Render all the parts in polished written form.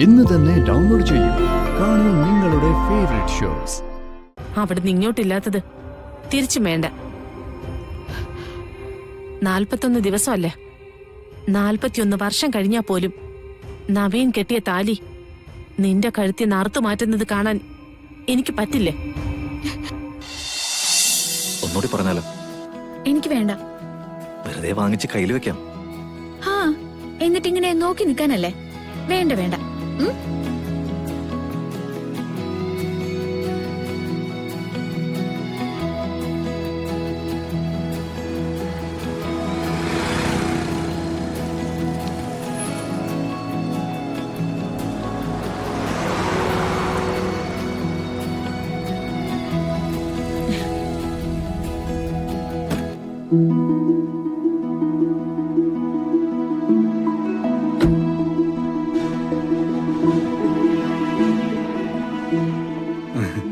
ഇന്ന് തന്നെ ഡൗൺലോഡ് ചെയ്യൂ. കാണൂ നിങ്ങളുടെ ഫേവറേറ്റ് ഷോസ്. അവിടുന്ന് ഇങ്ങോട്ടില്ലാത്തത് തിരിച്ചും വേണ്ട. 41 ദിവസമല്ലേ, 41 വർഷം കഴിഞ്ഞാ പോലും നവീൻ കെട്ടിയ താലി നിന്റെ കഴുത്തി നാർത്തു മാറ്റുന്നത് കാണാൻ എനിക്ക് പറ്റില്ലേ? ഒന്നുകൂടി പറഞ്ഞാലോ? എനിക്ക് വേണ്ട. വെറുതെ വാങ്ങിച്ച് കയ്യിൽ വെക്കാം. ഹാ, എന്നിട്ടിങ്ങനെ നോക്കി നിൽക്കാനല്ലേ? വേണ്ട വേണ്ട.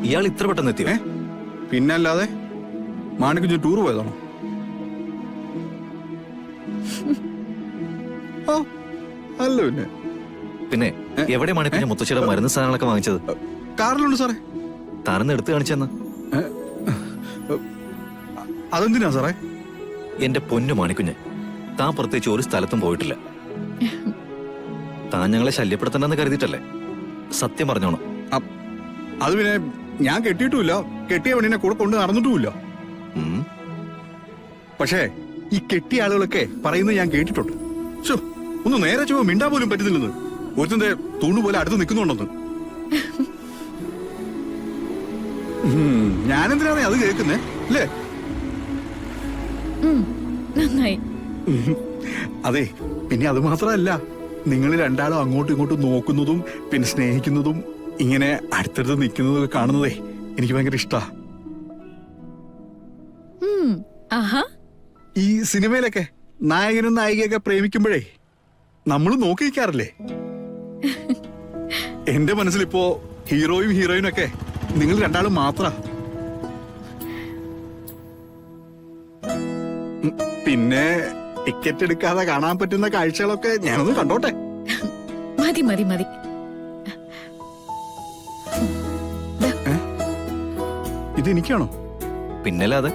ഇയാൾ ഇത്ര പെട്ടെന്ന് എത്തിയോ? പിന്നല്ലാതെ മാണിക്കുഞ്ഞ് ടൂർ പോയതാണോ? അല്ല പിന്നെ എവിടെ മാണിക്കുഞ്ഞ് മുത്തശ്ശിയുടെ മരുന്ന് സാധനങ്ങളൊക്കെ വാങ്ങിച്ചത്? കാറിലുണ്ട് സാറേ. താനെന്ന് എടുത്തു കാണിച്ചെന്ന്? അതെന്തിനാ സാറേ? എന്റെ പൊന്നു മാണിക്കുഞ്ഞ്, താൻ പ്രത്യേകിച്ച് ഒരു സ്ഥലത്തും പോയിട്ടില്ല. താൻ ഞങ്ങളെ ശല്യപ്പെടുത്തണ്ടെന്ന് കരുതിയിട്ടല്ലേ? സത്യം പറഞ്ഞോണം. അത് പിന്നെ ഞാൻ കെട്ടിയിട്ടുമില്ല, കെട്ടിയ പെണ്ണിനെ കൂടെ കൊണ്ട് നടന്നിട്ടുമില്ല. പക്ഷേ ഈ കെട്ടിയ ആളുകളൊക്കെ പറയുന്നത് ഞാൻ കേട്ടിട്ടുണ്ട്. ഒന്ന് നേരെ ചുവ മിണ്ടാ പോലും പറ്റുന്നില്ലെന്ന്, ഒരുത്തന്റെ തൂണ് പോലെ അടുത്ത് നിൽക്കുന്നുണ്ടെന്ന്. ഞാനെന്തിനാണ് അത് കേൾക്കുന്നേ അല്ലേ? നന്നായി. അതെ, പിന്നെ അത് മാത്രമല്ല, നിങ്ങൾ രണ്ടാളും അങ്ങോട്ടും ഇങ്ങോട്ടും നോക്കുന്നതും പിന്നെ സ്നേഹിക്കുന്നതും ഇങ്ങനെ അടുത്തടുത്ത് നിൽക്കുന്നതൊക്കെ കാണുന്നതേ എനിക്ക് ഭയങ്കര ഇഷ്ടാ. ഈ സിനിമയിലൊക്കെ നായകനും നായികയൊക്കെ പ്രേമിക്കുമ്പോഴേ നമ്മൾ നോക്കി നിൽക്കാറില്ലേ? എന്റെ മനസ്സിലിപ്പോ ഹീറോയും ഹീറോയിനും ഒക്കെ നിങ്ങൾ രണ്ടാളും മാത്ര. പിന്നെ ടിക്കറ്റ് എടുക്കാതെ കാണാൻ പറ്റുന്ന കാഴ്ചകളൊക്കെ ഞാനൊന്ന് കണ്ടോട്ടെ. മതി മതി മതി. ഇതെനിക്കാണോ? പിന്നല്ലാതെ.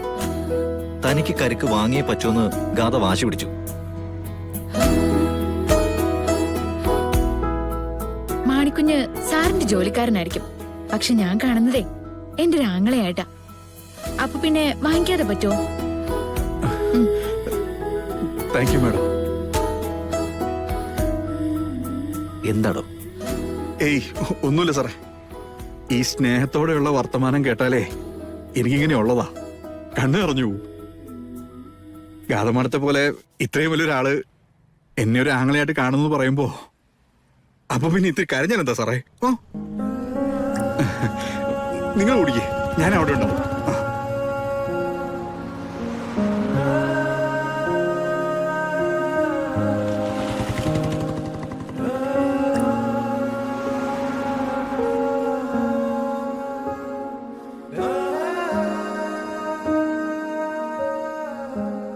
തനിക്ക് കരിക്ക് വാങ്ങിയേ പറ്റുമെന്ന് ഗാഥ വാശി പിടിച്ചു. മാണിക്കുഞ്ഞ് സാറിന്റെ ജോലിക്കാരനായിരിക്കും, പക്ഷെ ഞാൻ കാണുന്നതേ എന്റെ ഒരു ആങ്ങളെയായിട്ടാ. അപ്പൊ പിന്നെ വാങ്ങിക്കാതെ പറ്റുമോ? Thank you madam. എന്താടോ? ഏയ് ഒന്നുമില്ല സാറേ. ഈ സ്നേഹത്തോടെയുള്ള വർത്തമാനം കേട്ടാലേ എനിക്കിങ്ങനെ ഉള്ളതാ, കണ്ണു നിറഞ്ഞു. ഗാഥമാനത്തെ പോലെ ഇത്രയും വലിയൊരാള് എന്നെ ഒരു ആങ്ങളെയായിട്ട് കാണുന്നു പറയുമ്പോ അപ്പൊ പിന്നെ ഇത്തിരി കരഞ്ഞാലെന്താ സാറേ? നിങ്ങൾ ഓടിക്കേ, ഞാൻ അവിടെ ഉണ്ടാവും.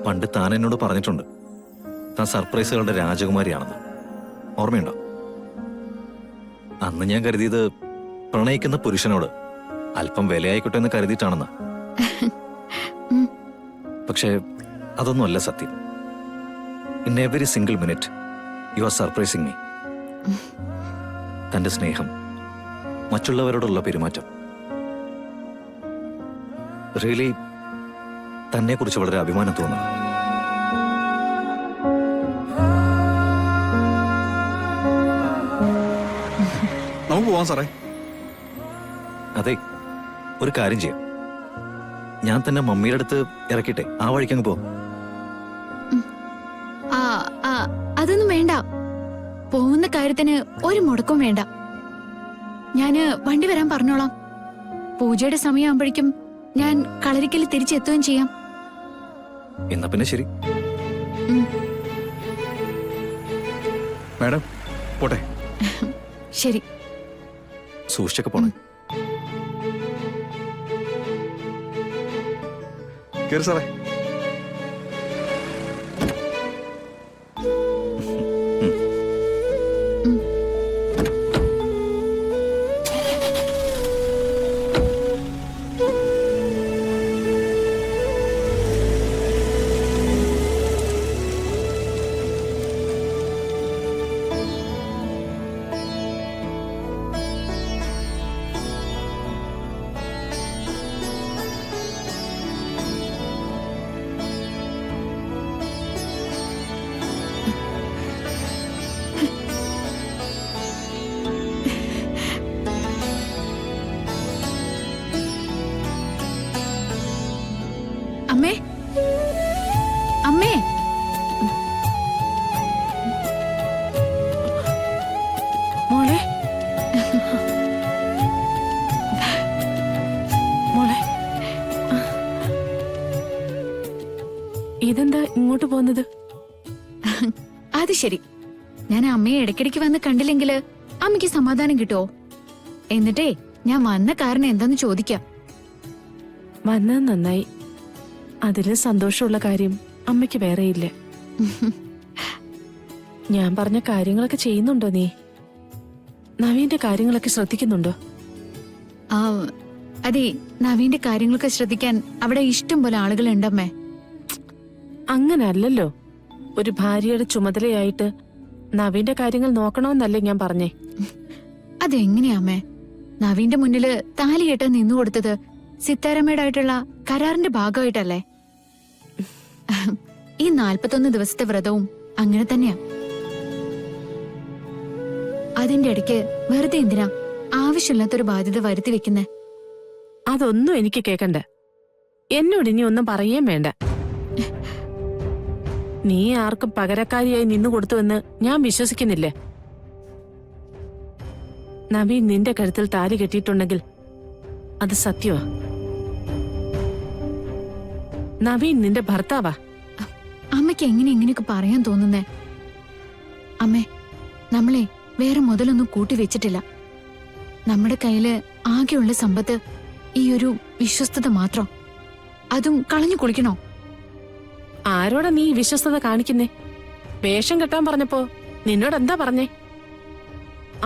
പണ്ട് താൻ എന്നോട് പറഞ്ഞിട്ടുണ്ട് താൻ സർപ്രൈസുകളുടെ രാജകുമാരിയാണെന്ന്. ഓർമ്മയുണ്ടോ? അന്ന് ഞാൻ കരുതിയത് പ്രണയിക്കുന്ന പുരുഷനോട് അല്പം വിലയായിക്കോട്ടെ എന്ന് കരുതിയിട്ടാണെന്ന്. പക്ഷേ അതൊന്നുമല്ല സത്യം. In every single minute you are surprising me. തന്റെ സ്നേഹം, മറ്റുള്ളവരോടുള്ള പെരുമാറ്റം, റിയലി തന്നെ കുറിച്ച് വളരെ അഭിമാനം തോന്നുന്നു. നമുക്ക് പോവാം സാറേ. അതെ, ഒരു കാര്യം ചെയ്യാം. ഞാൻ തന്നെ മമ്മിയുടെ അടുത്ത് ഇറക്കിട്ടെ, ആ വഴിക്കങ്ങ് പോ. അതൊന്നും വേണ്ട. പോകുന്ന കാര്യത്തിന് ഒരു മുടക്കവും വേണ്ട. ഞാന് വണ്ടി വരാൻ പറഞ്ഞോളാം. പൂജയുടെ സമയമാകുമ്പോഴേക്കും ഞാൻ കളരിക്കൽ തിരിച്ചെത്തുകയും ചെയ്യാം. എന്നാ പിന്നെ ശരി. മാഡം പോട്ടെ. ശരി. സൂക്ഷിച്ചൊക്കെ പോണേ. കേറി സാറേ. മോളെ മോളെ ഇതെന്താ ഇങ്ങോട്ട് പോകുന്നത്? അത് ശരി. ഞാൻ അമ്മയെ ഇടയ്ക്കിടയ്ക്ക് വന്ന് കണ്ടില്ലെങ്കില് അമ്മയ്ക്ക് സമാധാനം കിട്ടുമോ? എന്നിട്ടേ ഞാൻ വന്ന കാരണം എന്താന്ന് ചോദിക്കാം. വന്നത് നന്നായി. അതില് സന്തോഷമുള്ള കാര്യം അമ്മയ്ക്ക് വേറെയില്ല. ഞാൻ പറഞ്ഞ കാര്യങ്ങളൊക്കെ ചെയ്യുന്നുണ്ടോ നീ? നവീന്റെ കാര്യങ്ങളൊക്കെ ശ്രദ്ധിക്കുന്നുണ്ടോ? ആ, അതെ, നവീന്റെ കാര്യങ്ങളൊക്കെ ശ്രദ്ധിക്കാൻ അവിടെ ഇഷ്ടം പോലെ ആളുകളുണ്ടമ്മേ. അങ്ങനല്ലല്ലോ. ഒരു ഭാര്യയുടെ ചുമതലയായിട്ട് നവീന്റെ കാര്യങ്ങൾ നോക്കണമെന്നല്ലേ ഞാൻ പറഞ്ഞേ. അതെങ്ങനെയാ അമ്മേ? നവീന്റെ മുന്നില് താലി കെട്ടാൻ നിന്നു കൊടുത്തത് സിത്താരമ്മയുടായിട്ടുള്ള കരാറിന്റെ ഭാഗമായിട്ടല്ലേ? ഈ 41 ദിവസത്തെ വ്രതവും അങ്ങനെ തന്നെയാ. അതിന്റെ ഇടയ്ക്ക് വെറുതെ എന്തിനാ ആവശ്യമില്ലാത്തൊരു ബാധ്യത വരുത്തി വെക്കുന്നേ? അതൊന്നും എനിക്ക് കേക്കണ്ട. എന്നോട് ഇനി ഒന്നും പറയുകയും വേണ്ട. നീ ആർക്കും പകരക്കാരിയായി നിന്നു കൊടുത്തുവെന്ന് ഞാൻ വിശ്വസിക്കുന്നില്ല. നവീൻ നിന്റെ കഴുത്തിൽ താലി കെട്ടിയിട്ടുണ്ടെങ്കിൽ അത് സത്യമാ. നവീൻ നിന്റെ ഭർത്താവാ. അമ്മയ്ക്ക് എങ്ങനെ ഇങ്ങനെയൊക്കെ പറയാൻ തോന്നുന്നേ? അമ്മേ, നമ്മളെ വേറെ മുതലൊന്നും കൂട്ടി വെച്ചിട്ടില്ല. നമ്മുടെ കയ്യില് ആകെയുള്ള സമ്പത്ത് ഈ ഒരു വിശ്വസ്തത മാത്രം. അതും കളഞ്ഞു കുളിക്കണോ? ആരോടാ നീ ഈ വിശ്വസ്തത കാണിക്കുന്നേ? വേഷം കെട്ടാൻ പറഞ്ഞപ്പോ നിന്നോട് എന്താ പറഞ്ഞേ?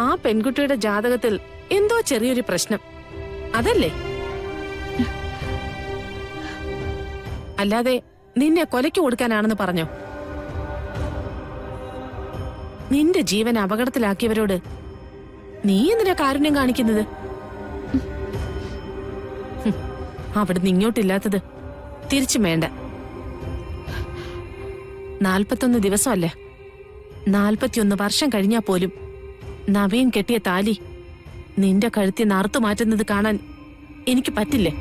ആ പെൺകുട്ടിയുടെ ജാതകത്തിൽ എന്തോ ചെറിയൊരു പ്രശ്നം, അതല്ലേ? അല്ലാതെ നിന്നെ കൊലയ്ക്ക് കൊടുക്കാനാണെന്ന് പറഞ്ഞോ? നിന്റെ ജീവൻ അപകടത്തിലാക്കിയവരോട് നീ എന്തിനാ കാരുണ്യം കാണിക്കുന്നത്? അവിടുന്ന് ഇങ്ങോട്ടില്ലാത്തത് തിരിച്ചും വേണ്ട. 41 ദിവസമല്ല, 41 വർഷം കഴിഞ്ഞാ പോലും നവീൻ കെട്ടിയ താലി നിന്റെ കഴുത്തിൽ നറുത്തു മാറ്റുന്നത് കാണാൻ എനിക്ക് പറ്റില്ലേ.